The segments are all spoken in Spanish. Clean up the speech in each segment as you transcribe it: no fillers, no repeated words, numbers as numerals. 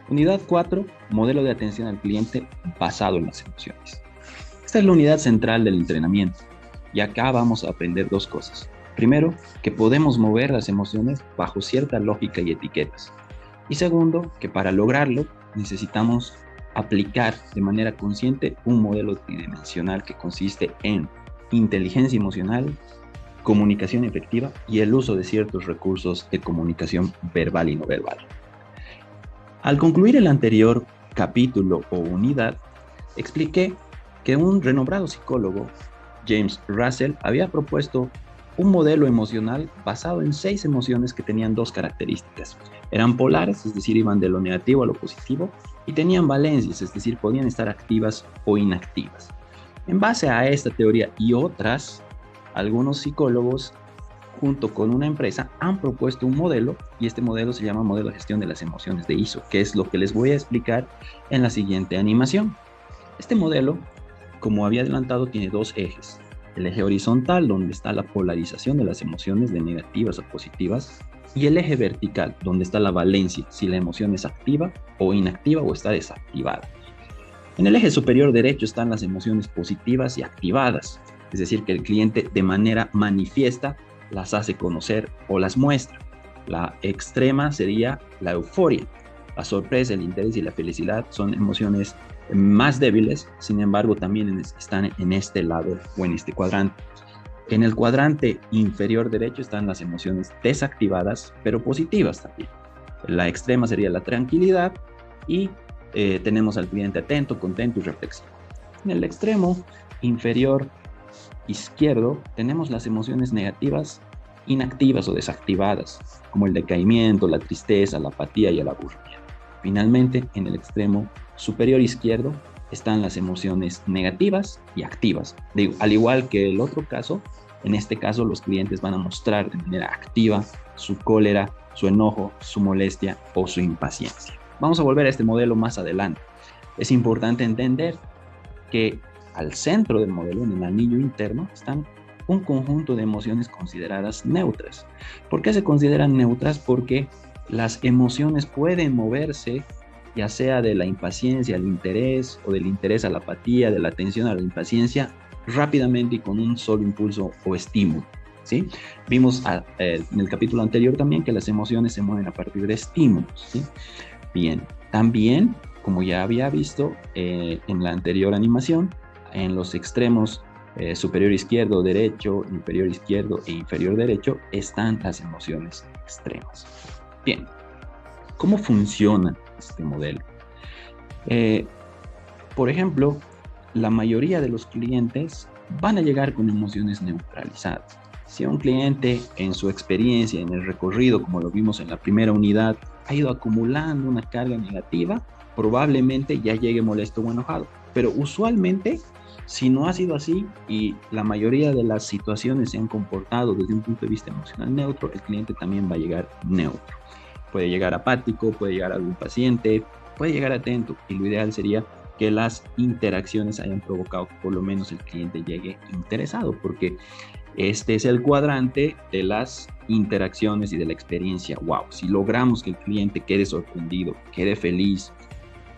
Unidad 4, modelo de atención al cliente basado en las emociones. Esta es la unidad central del entrenamiento y acá vamos a aprender dos cosas. Primero, que podemos mover las emociones bajo cierta lógica y etiquetas. Y segundo, que para lograrlo necesitamos aplicar de manera consciente un modelo tridimensional que consiste en inteligencia emocional, comunicación efectiva y el uso de ciertos recursos de comunicación verbal y no verbal. Al concluir el anterior capítulo o unidad, expliqué que un renombrado psicólogo, James Russell, había propuesto un modelo emocional basado en 6 emociones que tenían 2 características. Eran polares, es decir, iban de lo negativo a lo positivo, y tenían valencias, es decir, podían estar activas o inactivas. En base a esta teoría y otras, algunos psicólogos junto con una empresa han propuesto un modelo y este modelo se llama modelo de gestión de las emociones de ISO, que es lo que les voy a explicar en la siguiente animación. Este modelo, como había adelantado, tiene 2 ejes. El eje horizontal, donde está la polarización de las emociones de negativas a positivas, y el eje vertical, donde está la valencia, si la emoción es activa o inactiva o está desactivada. En el eje superior derecho están las emociones positivas y activadas, es decir, que el cliente de manera manifiesta las hace conocer o las muestra. La extrema sería la euforia. La sorpresa, el interés y la felicidad son emociones más débiles, sin embargo también están en este lado o en este cuadrante. En el cuadrante inferior derecho están las emociones desactivadas, pero positivas también. La extrema sería la tranquilidad y tenemos al cliente atento, contento y reflexivo. En el extremo inferior izquierdo tenemos las emociones negativas, inactivas o desactivadas, como el decaimiento, la tristeza, la apatía y el aburrimiento. Finalmente, en el extremo superior izquierdo están las emociones negativas y activas. Al igual que el otro caso, en este caso los clientes van a mostrar de manera activa su cólera, su enojo, su molestia o su impaciencia. Vamos a volver a este modelo más adelante. Es importante entender que al centro del modelo, en el anillo interno, están un conjunto de emociones consideradas neutras. ¿Por qué se consideran neutras? Porque las emociones pueden moverse, ya sea de la impaciencia al interés, o del interés a la apatía, de la atención a la impaciencia, rápidamente y con un solo impulso o estímulo. ¿Sí? Vimos en el capítulo anterior también que las emociones se mueven a partir de estímulos. ¿Sí? Bien, también, como ya había visto en la anterior animación, en los extremos superior izquierdo, derecho, inferior izquierdo e inferior derecho están las emociones extremas. Bien, ¿cómo funciona este modelo? Por ejemplo, la mayoría de los clientes van a llegar con emociones neutralizadas. Si un cliente en su experiencia, en el recorrido, como lo vimos en la primera unidad, ha ido acumulando una carga negativa, probablemente ya llegue molesto o enojado. Pero usualmente, si no ha sido así y la mayoría de las situaciones se han comportado desde un punto de vista emocional neutro, el cliente también va a llegar neutro. Puede llegar apático, puede llegar algún paciente, puede llegar atento, y lo ideal sería que las interacciones hayan provocado que por lo menos el cliente llegue interesado, porque este es el cuadrante de las interacciones y de la experiencia. Wow, si logramos que el cliente quede sorprendido, quede feliz,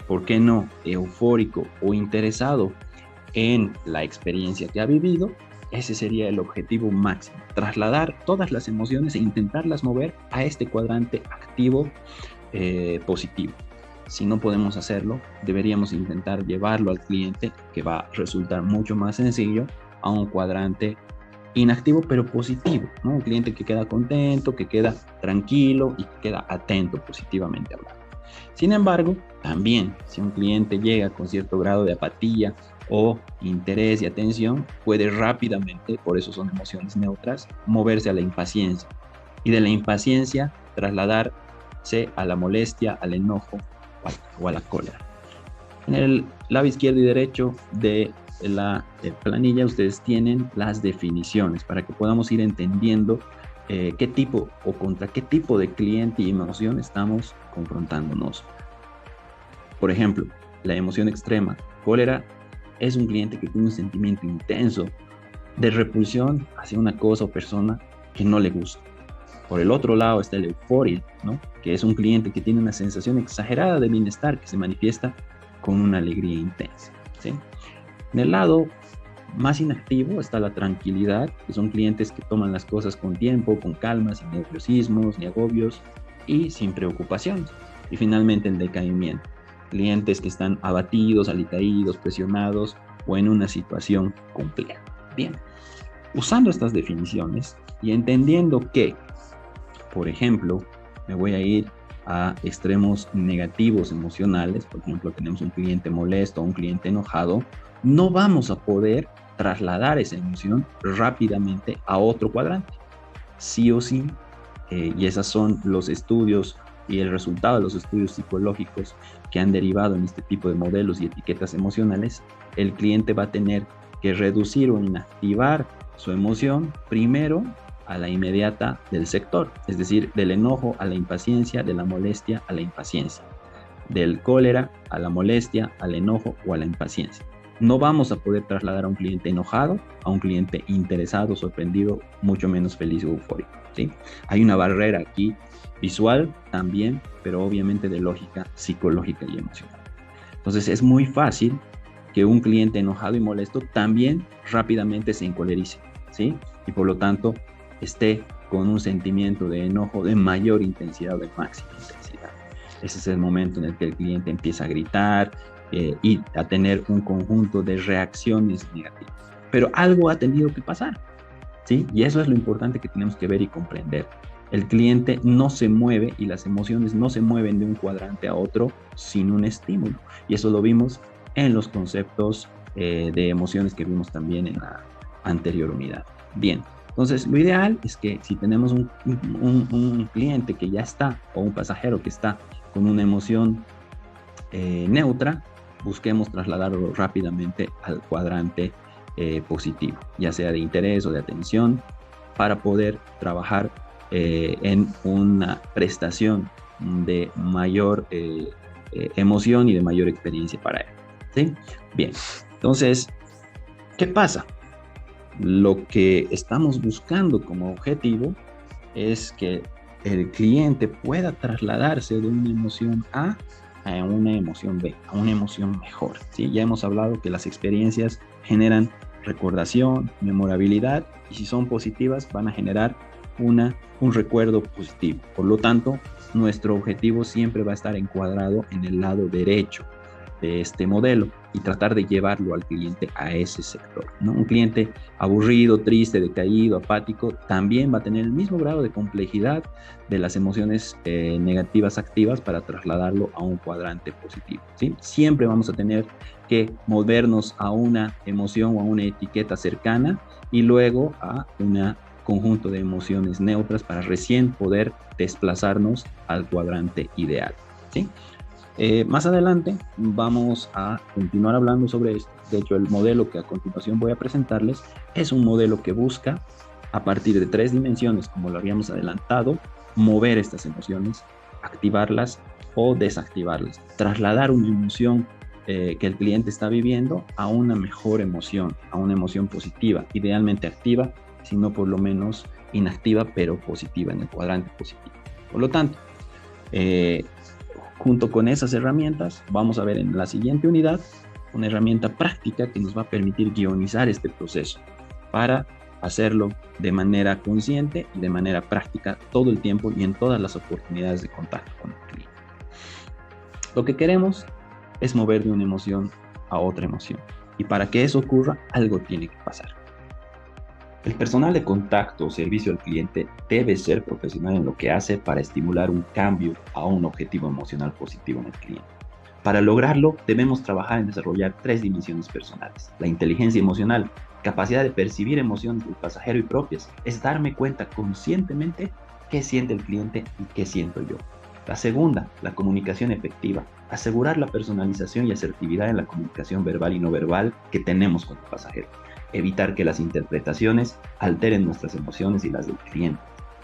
¿por qué no eufórico o interesado en la experiencia que ha vivido? Ese sería el objetivo máximo, trasladar todas las emociones e intentarlas mover a este cuadrante activo positivo. Si no podemos hacerlo, deberíamos intentar llevarlo al cliente, que va a resultar mucho más sencillo, a un cuadrante inactivo pero positivo, ¿no? Un cliente que queda contento, que queda tranquilo y que queda atento positivamente hablando. Sin embargo, también si un cliente llega con cierto grado de apatía o interés y atención, puede rápidamente, por eso son emociones neutras, moverse a la impaciencia y de la impaciencia trasladarse a la molestia, al enojo o a la cólera. En el lado izquierdo y derecho de la planilla ustedes tienen las definiciones para que podamos ir entendiendo qué tipo o contra qué tipo de cliente y emoción estamos confrontándonos. Por ejemplo, la emoción extrema, cólera, es un cliente que tiene un sentimiento intenso de repulsión hacia una cosa o persona que no le gusta. Por el otro lado está el euforia, ¿no? Que es un cliente que tiene una sensación exagerada de bienestar que se manifiesta con una alegría intensa, ¿sí? En el lado más inactivo está la tranquilidad, que son clientes que toman las cosas con tiempo, con calma, sin nerviosismos ni agobios y sin preocupaciones. Y finalmente el decaimiento, clientes que están abatidos, alicaídos, presionados o en una situación compleja. Bien, usando estas definiciones y entendiendo que, por ejemplo, me voy a ir a extremos negativos emocionales, por ejemplo, tenemos un cliente molesto o un cliente enojado, no vamos a poder trasladar esa emoción rápidamente a otro cuadrante. Sí o sí, y esos son los estudios y el resultado de los estudios psicológicos que han derivado en este tipo de modelos y etiquetas emocionales, el cliente va a tener que reducir o inactivar su emoción primero a la inmediata del sector, es decir, del enojo a la impaciencia, de la molestia a la impaciencia, del cólera a la molestia, al enojo o a la impaciencia. No vamos a poder trasladar a un cliente enojado a un cliente interesado, sorprendido, mucho menos feliz o eufórico, ¿sí? Hay una barrera aquí visual también, pero obviamente de lógica psicológica y emocional. Entonces es muy fácil que un cliente enojado y molesto también rápidamente se encolerice, ¿sí? Y por lo tanto esté con un sentimiento de enojo de mayor intensidad o de máxima intensidad. Ese es el momento en el que el cliente empieza a gritar y a tener un conjunto de reacciones negativas. Pero algo ha tenido que pasar, ¿sí? Y eso es lo importante que tenemos que ver y comprender. El cliente no se mueve y las emociones no se mueven de un cuadrante a otro sin un estímulo. Y eso lo vimos en los conceptos de emociones que vimos también en la anterior unidad. Bien, entonces lo ideal es que si tenemos un cliente que ya está, o un pasajero que está con una emoción neutra, busquemos trasladarlo rápidamente al cuadrante positivo, ya sea de interés o de atención, para poder trabajar en una prestación de mayor emoción y de mayor experiencia para él, ¿sí? Bien, entonces, ¿qué pasa? Lo que estamos buscando como objetivo es que el cliente pueda trasladarse de una emoción A a una emoción B, a una emoción mejor, ¿sí? Ya hemos hablado que las experiencias generan recordación, memorabilidad, y si son positivas van a generar un recuerdo positivo. Por lo tanto, nuestro objetivo siempre va a estar encuadrado en el lado derecho de este modelo y tratar de llevarlo al cliente a ese sector, ¿no? Un cliente aburrido, triste, decaído, apático, también va a tener el mismo grado de complejidad de las emociones negativas activas para trasladarlo a un cuadrante positivo, ¿sí? Siempre vamos a tener que movernos a una emoción o a una etiqueta cercana y luego a un conjunto de emociones neutras para recién poder desplazarnos al cuadrante ideal, ¿sí? Más adelante vamos a continuar hablando sobre esto. De hecho, el modelo que a continuación voy a presentarles es un modelo que busca, a partir de 3 dimensiones, como lo habíamos adelantado, mover estas emociones, activarlas o desactivarlas, trasladar una emoción que el cliente está viviendo a una mejor emoción, a una emoción positiva, idealmente activa, sino por lo menos inactiva, pero positiva, en el cuadrante positivo. Por lo tanto, junto con esas herramientas, vamos a ver en la siguiente unidad una herramienta práctica que nos va a permitir guionizar este proceso para hacerlo de manera consciente y de manera práctica todo el tiempo y en todas las oportunidades de contacto con el cliente. Lo que queremos es mover de una emoción a otra emoción, y para que eso ocurra, algo tiene que pasar. El personal de contacto o servicio al cliente debe ser profesional en lo que hace para estimular un cambio a un objetivo emocional positivo en el cliente. Para lograrlo, debemos trabajar en desarrollar 3 dimensiones personales. La inteligencia emocional, capacidad de percibir emociones del pasajero y propias, es darme cuenta conscientemente qué siente el cliente y qué siento yo. La segunda, la comunicación efectiva, asegurar la personalización y asertividad en la comunicación verbal y no verbal que tenemos con el pasajero. Evitar que las interpretaciones alteren nuestras emociones y las del cliente.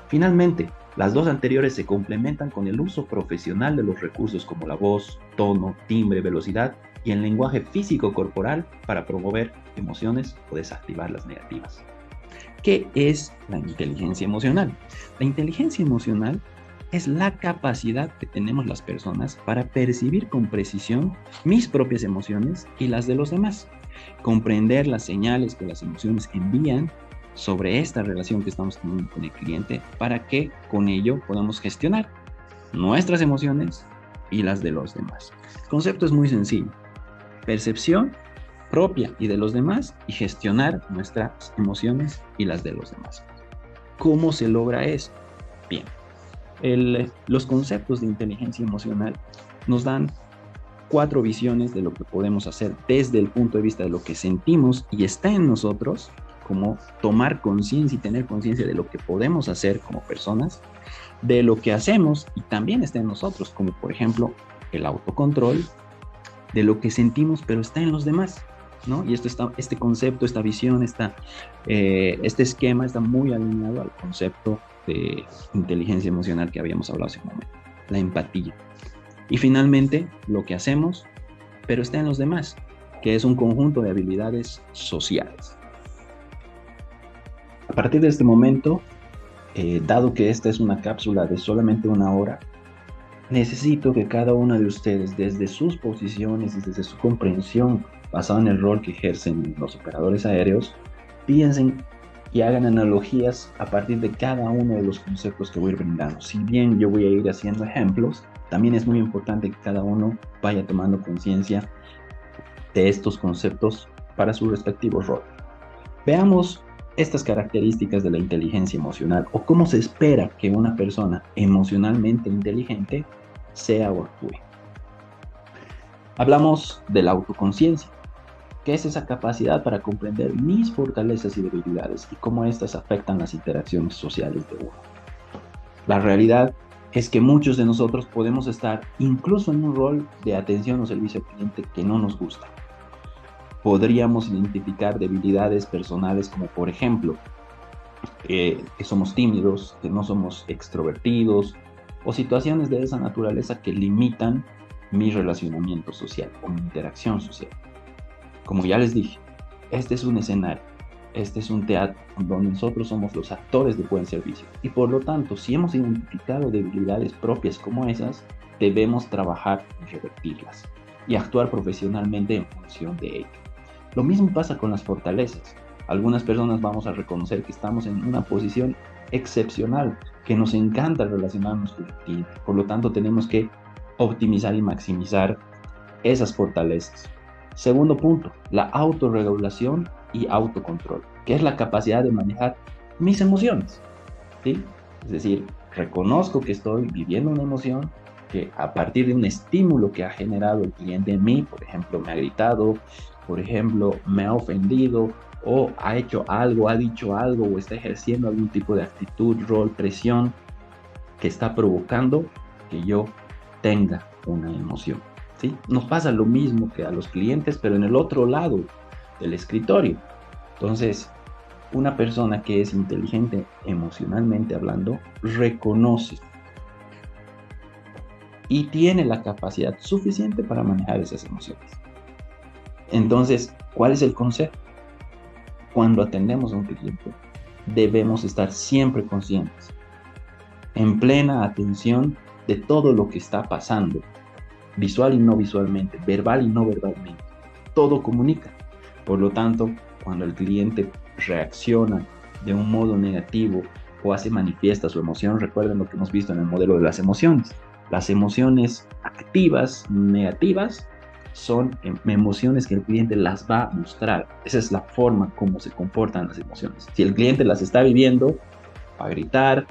Finalmente, las 2 anteriores se complementan con el uso profesional de los recursos como la voz, tono, timbre, velocidad y el lenguaje físico corporal para promover emociones o desactivar las negativas. ¿Qué es la inteligencia emocional? La inteligencia emocional es la capacidad que tenemos las personas para percibir con precisión mis propias emociones y las de los demás, comprender las señales que las emociones envían sobre esta relación que estamos teniendo con el cliente para que con ello podamos gestionar nuestras emociones y las de los demás. El concepto es muy sencillo: percepción propia y de los demás, y gestionar nuestras emociones y las de los demás. ¿Cómo se logra eso? Bien, los conceptos de inteligencia emocional nos dan 4 visiones de lo que podemos hacer desde el punto de vista de lo que sentimos y está en nosotros, como tomar conciencia y tener conciencia de lo que podemos hacer como personas, de lo que hacemos y también está en nosotros, como por ejemplo el autocontrol, de lo que sentimos pero está en los demás, ¿no? Y este concepto, esta visión, este esquema está muy alineado al concepto de inteligencia emocional que habíamos hablado hace un momento, la empatía. Y finalmente, lo que hacemos, pero está en los demás, que es un conjunto de habilidades sociales. A partir de este momento, dado que esta es una cápsula de solamente 1 hora, necesito que cada uno de ustedes, desde sus posiciones y desde su comprensión basada en el rol que ejercen los operadores aéreos, piensen y hagan analogías a partir de cada uno de los conceptos que voy a ir brindando. Si bien yo voy a ir haciendo ejemplos, también es muy importante que cada uno vaya tomando conciencia de estos conceptos para su respectivo rol. Veamos estas características de la inteligencia emocional, o cómo se espera que una persona emocionalmente inteligente sea o actúe. Hablamos de la autoconciencia, que es esa capacidad para comprender mis fortalezas y debilidades y cómo éstas afectan las interacciones sociales de uno. La realidad es que muchos de nosotros podemos estar incluso en un rol de atención o servicio al cliente que no nos gusta. Podríamos identificar debilidades personales como, por ejemplo, que somos tímidos, que no somos extrovertidos, o situaciones de esa naturaleza que limitan mi relacionamiento social o mi interacción social. Como ya les dije, este es un escenario, este es un teatro donde nosotros somos los actores de buen servicio, y por lo tanto, si hemos identificado debilidades propias como esas, debemos trabajar en revertirlas y actuar profesionalmente en función de ello. Lo mismo pasa con las fortalezas. Algunas personas vamos a reconocer que estamos en una posición excepcional, que nos encanta relacionarnos con el cliente. Por lo tanto, tenemos que optimizar y maximizar esas fortalezas. Segundo punto, la autorregulación y autocontrol, que es la capacidad de manejar mis emociones, ¿sí? Es decir, reconozco que estoy viviendo una emoción, que a partir de un estímulo que ha generado el cliente en mí, por ejemplo, me ha gritado, por ejemplo, me ha ofendido, o ha hecho algo, ha dicho algo, o está ejerciendo algún tipo de actitud, rol, presión, que está provocando que yo tenga una emoción, ¿sí? Nos pasa lo mismo que a los clientes, pero en el otro lado del escritorio. Entonces, una persona que es inteligente emocionalmente hablando, reconoce y tiene la capacidad suficiente para manejar esas emociones. Entonces, ¿cuál es el concepto? Cuando atendemos a un cliente, debemos estar siempre conscientes, en plena atención de todo lo que está pasando, visual y no visualmente, verbal y no verbalmente. Todo comunica. Por lo tanto, cuando el cliente reacciona de un modo negativo o hace manifiesta su emoción, recuerden lo que hemos visto en el modelo de las emociones. Las emociones activas, negativas, son emociones que el cliente las va a mostrar. Esa es la forma como se comportan las emociones. Si el cliente las está viviendo, va a gritar,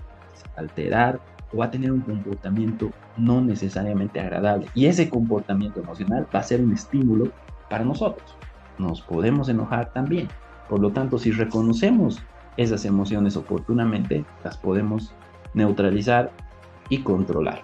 alterar, o va a tener un comportamiento no necesariamente agradable. Y ese comportamiento emocional va a ser un estímulo para nosotros. Nos podemos enojar también. Por lo tanto, si reconocemos esas emociones oportunamente, las podemos neutralizar y controlar.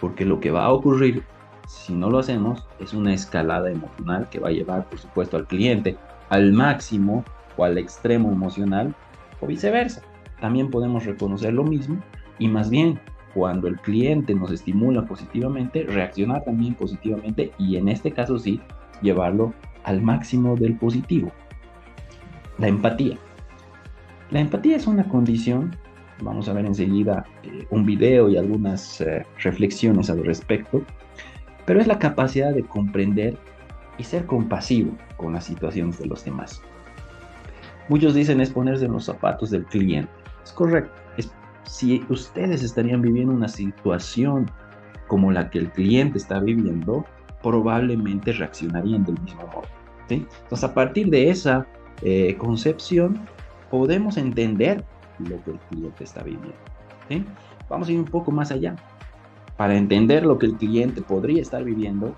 Porque lo que va a ocurrir si no lo hacemos es una escalada emocional que va a llevar, por supuesto, al cliente al máximo o al extremo emocional, o viceversa. También podemos reconocer lo mismo y más bien, cuando el cliente nos estimula positivamente, reaccionar también positivamente, y en este caso sí, llevarlo al máximo del positivo. La empatía. La empatía es una condición, vamos a ver enseguida un video y algunas reflexiones al respecto, pero es la capacidad de comprender y ser compasivo con las situaciones de los demás. Muchos dicen es ponerse en los zapatos del cliente. Es correcto. Si ustedes estarían viviendo una situación como la que el cliente está viviendo, probablemente reaccionarían del mismo modo. ¿Sí? Entonces, a partir de esa concepción, podemos entender lo que el cliente está viviendo. ¿Sí? Vamos a ir un poco más allá. Para entender lo que el cliente podría estar viviendo,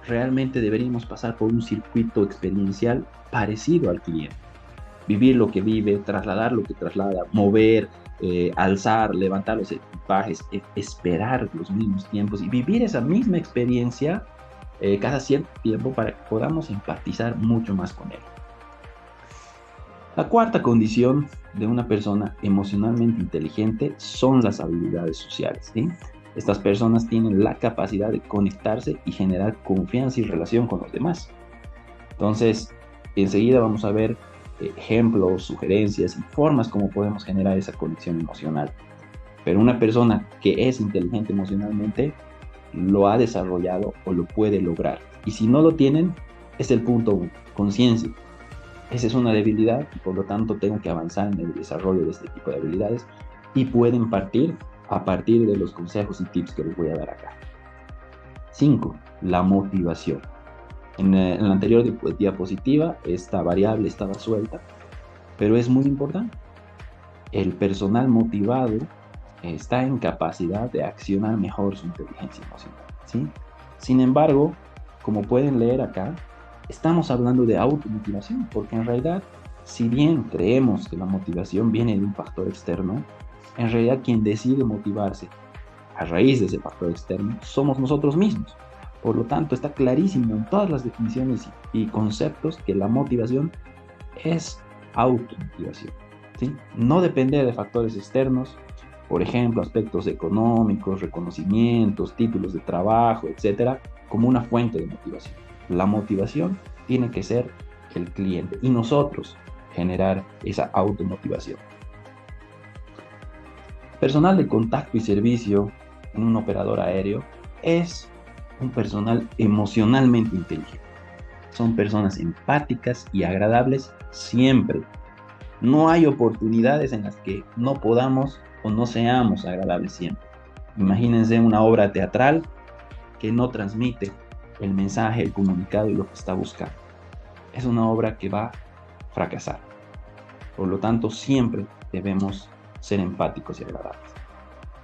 realmente deberíamos pasar por un circuito experiencial parecido al cliente. Vivir lo que vive, trasladar lo que traslada, mover, alzar, levantar los equipajes, esperar los mismos tiempos y vivir esa misma experiencia cada cierto tiempo para que podamos empatizar mucho más con él. La cuarta condición de una persona emocionalmente inteligente son las habilidades sociales, ¿sí? Estas personas tienen la capacidad de conectarse y generar confianza y relación con los demás. Entonces, enseguida vamos a ver ejemplos, sugerencias y formas como podemos generar esa conexión emocional. Pero una persona que es inteligente emocionalmente lo ha desarrollado o lo puede lograr. Y si no lo tienen, es el punto 1, conciencia. Esa es una debilidad y por lo tanto tengo que avanzar en el desarrollo de este tipo de habilidades y pueden partir a partir de los consejos y tips que les voy a dar acá. 5. La motivación. En la anterior diapositiva esta variable estaba suelta, pero es muy importante. El personal motivado está en capacidad de accionar mejor su inteligencia emocional, ¿sí? Sin embargo, como pueden leer acá, estamos hablando de automotivación, porque en realidad, si bien creemos que la motivación viene de un factor externo, en realidad quien decide motivarse a raíz de ese factor externo somos nosotros mismos. Por lo tanto, está clarísimo en todas las definiciones y conceptos que la motivación es automotivación, ¿sí? No depender de factores externos, por ejemplo, aspectos económicos, reconocimientos, títulos de trabajo, etcétera, como una fuente de motivación. La motivación tiene que ser el cliente y nosotros generar esa automotivación. Personal de contacto y servicio en un operador aéreo es un personal emocionalmente inteligente. Son personas empáticas y agradables siempre. No hay oportunidades en las que no podamos o no seamos agradables siempre. Imagínense una obra teatral que no transmite el mensaje, el comunicado y lo que está buscando. Es una obra que va a fracasar. Por lo tanto, siempre debemos ser empáticos y agradables.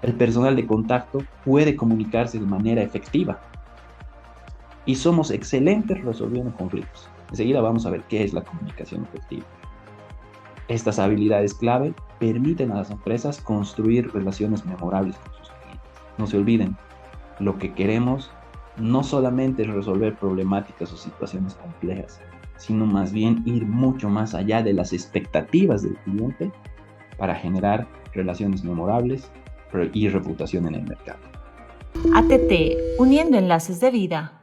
El personal de contacto puede comunicarse de manera efectiva y somos excelentes resolviendo conflictos. Enseguida vamos a ver qué es la comunicación efectiva. Estas habilidades clave permiten a las empresas construir relaciones memorables con sus clientes. No se olviden, lo que queremos no solamente es resolver problemáticas o situaciones complejas, sino más bien ir mucho más allá de las expectativas del cliente para generar relaciones memorables y reputación en el mercado. ATT, uniendo enlaces de vida.